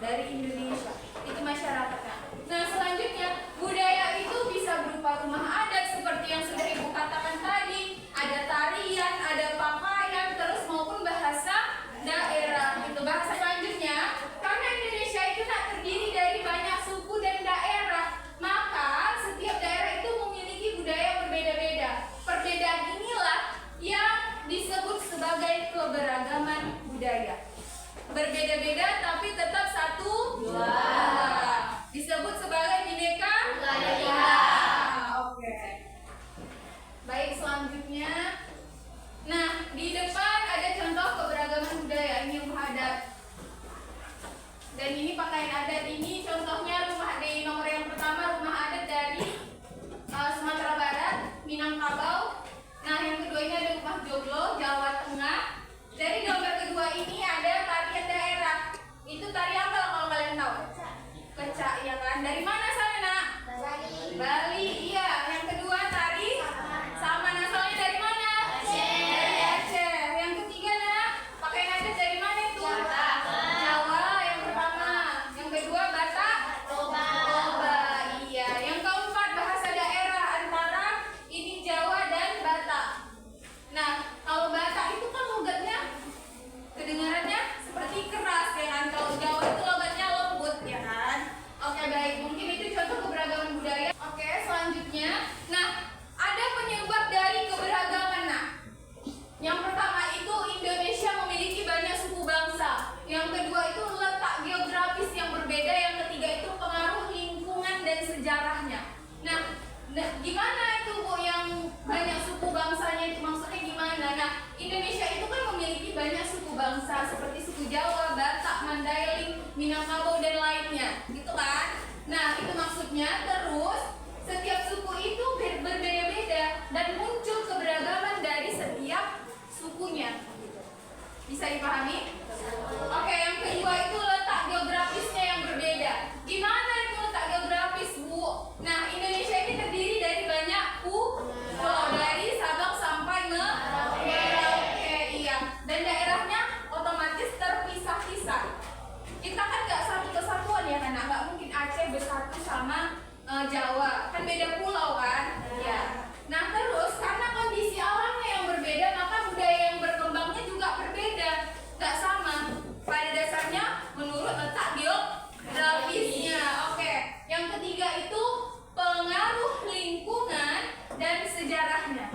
dari Indonesia. Itu masyarakatnya. Nah, selanjutnya budaya itu bisa berupa rumah adat seperti yang sudah Ibu katakan tadi, ada tarian, ada pakaian, terus maupun bahasa daerah. Itu bahasa selanjutnya, karena Indonesia itu terdiri dari banyak suku dan daerah, maka setiap daerah itu memiliki budaya yang berbeda-beda. Perbedaan inilah yang disebut sebagai keberagaman budaya. Berbeda-beda tapi tetap satu disebut sebagai bineka tunggal ika. Oke. Baik, selanjutnya. Nah, di depan ada contoh keberagaman budaya. Ini rumah adat. Dan ini pakaian adat. Ini contohnya rumah di nomor yang pertama rumah adat dari Sumatera Barat, Minangkabau. Nah, yang kedua ini ada rumah joglo, Jawa Tengah. Dari gambar kedua ini ada tarian daerah. Itu tari apa kalau kalian tahu? Kecak, ya kan? Dari mana sana, Nak? Bali, iya. Yang kedua tari sama. Asalnya dari mana? Dari Aceh. Yang ketiga, Nak, pakaian adat dari mana itu? Jawa yang pertama. Yang kedua Batak, Toba. Iya. Yang keempat bahasa daerah antara ini Jawa dan Batak. Nah, kalau Batak itu kan logatnya kedengarannya seperti keras, ya kan? Kalau Jawa itu logatnya lembut, ya kan? Oke, baik. Mungkin itu contoh keberagaman budaya. Oke, selanjutnya. Nah, ada penyebab dari keberagaman. Nah, yang pertama itu Indonesia memiliki banyak suku bangsa. Yang kedua itu letak geografis yang berbeda. Yang ketiga itu pengaruh lingkungan dan sejarahnya. Nah, gimana itu Bu yang banyak suku bangsanya itu maksudnya gimana? Nah, Indonesia itu kan memiliki banyak suku bangsa seperti suku Jawa, Batak, Mandailing, Minangkabau dan lainnya, gitu kan? Nah, itu maksudnya. Terus setiap suku itu berbeda-beda dan muncul keberagaman dari setiap sukunya. Bisa dipahami? Oke, yang kedua itu letak geografisnya yang berbeda. Gimana itu letak geografis, Bu? Nah, Indonesia ini terdiri dari banyak pulau, dari Sabang sampai Merauke, iya. Dan daerahnya otomatis terpisah-pisah. Kita kan nggak satu kesatuan ya, karena nggak mungkin Aceh bersatu sama Jawa, kan beda pulau kan? Ya. Nah, terus karena kondisi alamnya yang berbeda, maka budaya yang berkembangnya juga berbeda, nggak sama. Pada dasarnya menurut letak geografisnya. Oke. Yang ketiga itu pengaruh lingkungan dan sejarahnya.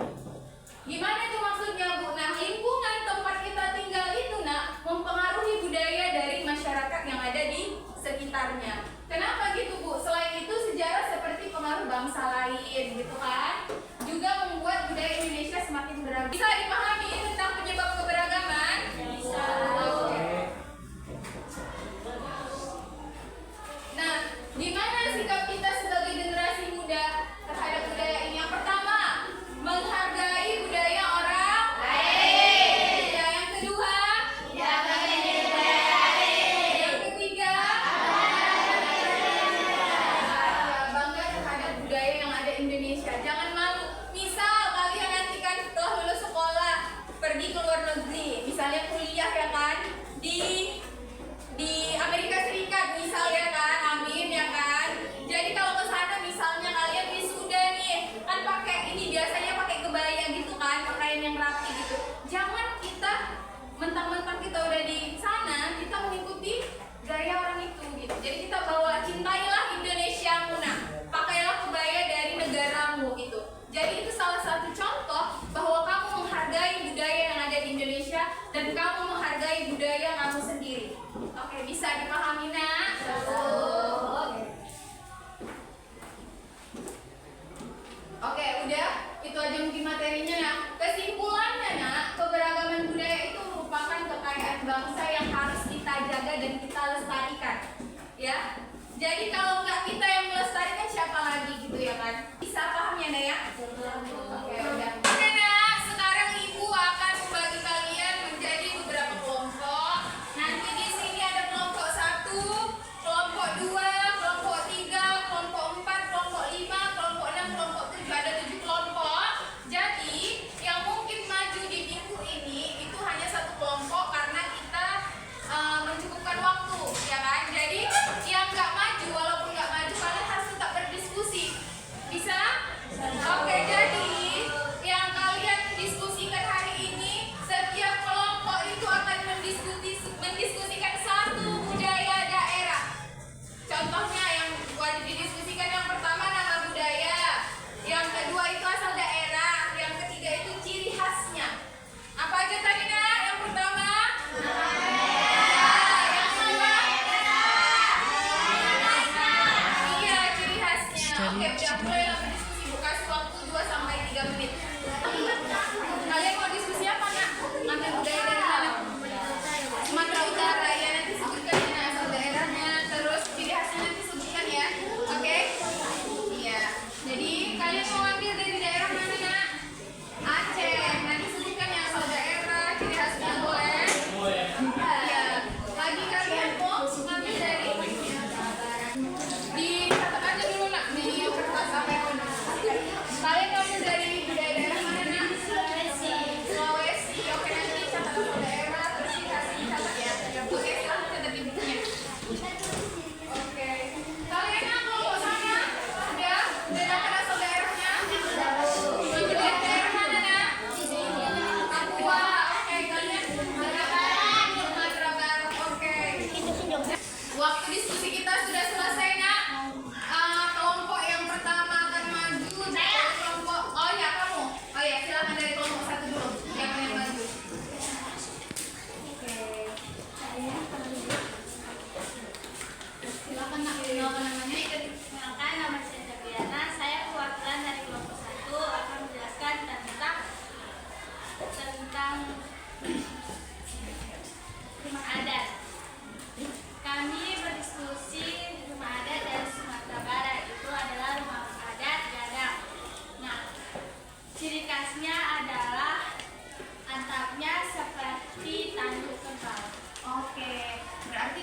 Gimana itu maksudnya, Bu? Nah, lingkungan tempat kita tinggal itu, Nak, mempengaruhi budaya dari masyarakat yang ada di sekitarnya. Kenapa gitu, Bu? Selain itu sejarah seperti pengaruh bangsa lain, gitu kan? Juga membuat budaya Indonesia semakin beragam. Bisa dipahami tentang penyebab keberagaman? Bisa. Oke. Nah, gimana sikap kita sebagai generasi muda terhadap budaya ini? Yang pertama, menghargai budaya orang lain. Ya, yang kedua, tidak menjadi budaya lain. Yang ketiga, bangga terhadap budaya yang ada Indonesia. Jangan malu. Misal kalian nanti kan setelah lulus sekolah pergi ke luar negeri, misalnya kuliah ya kan, di Amerika Serikat misal ya kan, amin ya kan. Jadi kalau ke sana misalnya kalian wisuda nih, kan pakai ini biasanya pakai kebaya gitu kan, pakaian yang rapi gitu. Jangan kita mentang-mentang kita udah di sana, kita mengikuti gaya orang itu gitu. Jadi kita bawa, cintailah Indonesiamu, nah, pakailah kebaya dari negaramu gitu. Jadi itu salah satu contoh bahwa kamu menghargai budaya yang ada di Indonesia dan kamu menghargai budaya kamu sendiri. Oke, bisa dipahami, Nak? Oke, udah. Itu aja mungkin materinya, Nak. Kesimpulannya, Nak, keberagaman budaya itu merupakan kekayaan bangsa yang harus kita jaga dan kita lestarikan. Ya. Jadi kalau nggak kita yang melestarikan, siapa lagi gitu ya kan? Bisa paham ya, Nak ya? Oke, udah. Oke, Nak. Sekarang Ibu akan membagi kalian menjadi beberapa kelompok. Nanti di sini ada kelompok 1, kelompok 2, kelompok 3, kelompok 4, kelompok 5, kelompok 6, kelompok 7. Ada 7 kelompok. Jadi yang mungkin maju di minggu ini itu hanya 1 kelompok karena kita mencukupkan waktu, ya kan? Jadi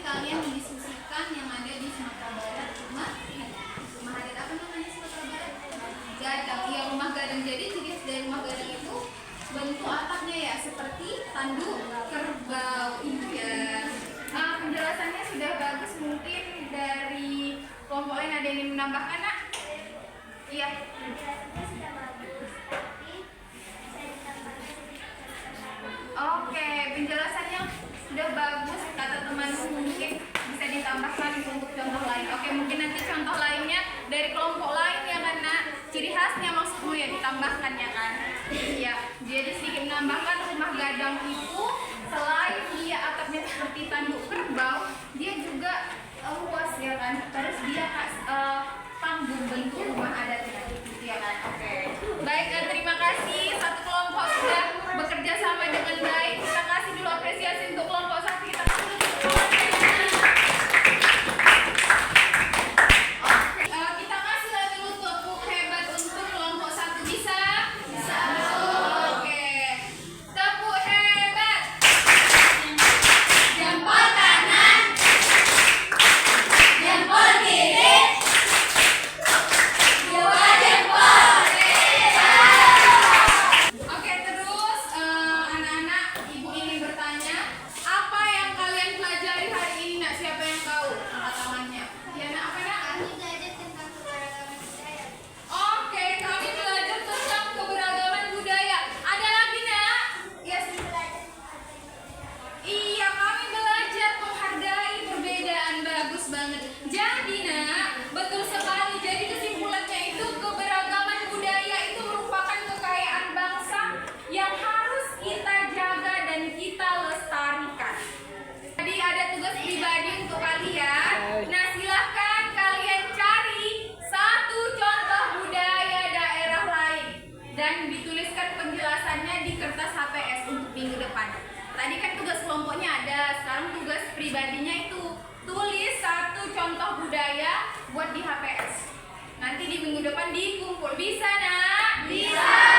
kalian mendiskusikan yang ada di Sumatera Barat, rumah adat apa namanya Sumatera Barat? Gadang. Ya, rumah gadang. Jadi ciri khas dari rumah gadang itu bentuk atapnya ya seperti tanduk kerbau. Iya. Penjelasannya sudah bagus. Mungkin dari kelompok lain ada yang ingin menambahkan, Nak? Iya. Penjelasannya sudah bagus, tapi bisa ditambahkan sedikit. Oke, penjelasannya sudah bagus kata temanmu, mungkin bisa ditambahkan untuk contoh lain. Oke, mungkin nanti contoh lainnya dari kelompok lain ya kan, Nak? Ciri khasnya maksudmu ya ditambahkan ya kan? Iya, jadi sedikit menambahkan rumah gadang itu selain dia atapnya seperti tanduk kerbau, dia juga luas ya kan? Terus dia panggung bentuk rumah adat ya kan? Oke. Baik, terima kasih satu kelompok sudah bekerja sama dengan baik. Kita kasih dulu apresiasi untuk kelompok satu. Kita kasih dulu kita kasih lagi dulu tepuk hebat untuk kelompok satu. Bisa? Bisa. Oke. Tepuk hebat. Jempol kanan. Jempol kiri. Dua jempol. Oke, terus anak-anak, ibu ingin bertanya, apa yang kalian pelajari hari ini? Nak, siapa yang tahu? Angkat tangannya. Ya, Nak, apa, Nak? Kami belajar tentang keberagaman budaya. Oke, kami belajar tentang keberagaman budaya. Ada lagi, Nak? Yes. Iya, kami belajar menghargai perbedaan. Bagus banget. Jadi, Nak, betul sekali. Jadi kesimpulannya itu keberagaman budaya itu merupakan kekayaan bangsa yang harus kita jaga dan kita lestarikan. Jadi ada tugas pribadi untuk kalian. Nah, silahkan kalian cari satu contoh budaya daerah lain dan dituliskan penjelasannya di kertas HPS untuk minggu depan. Tadi kan tugas kelompoknya ada, sekarang tugas pribadinya itu tulis satu contoh budaya buat di HPS. Nanti di minggu depan dikumpul. Bisa, Nak? Bisa.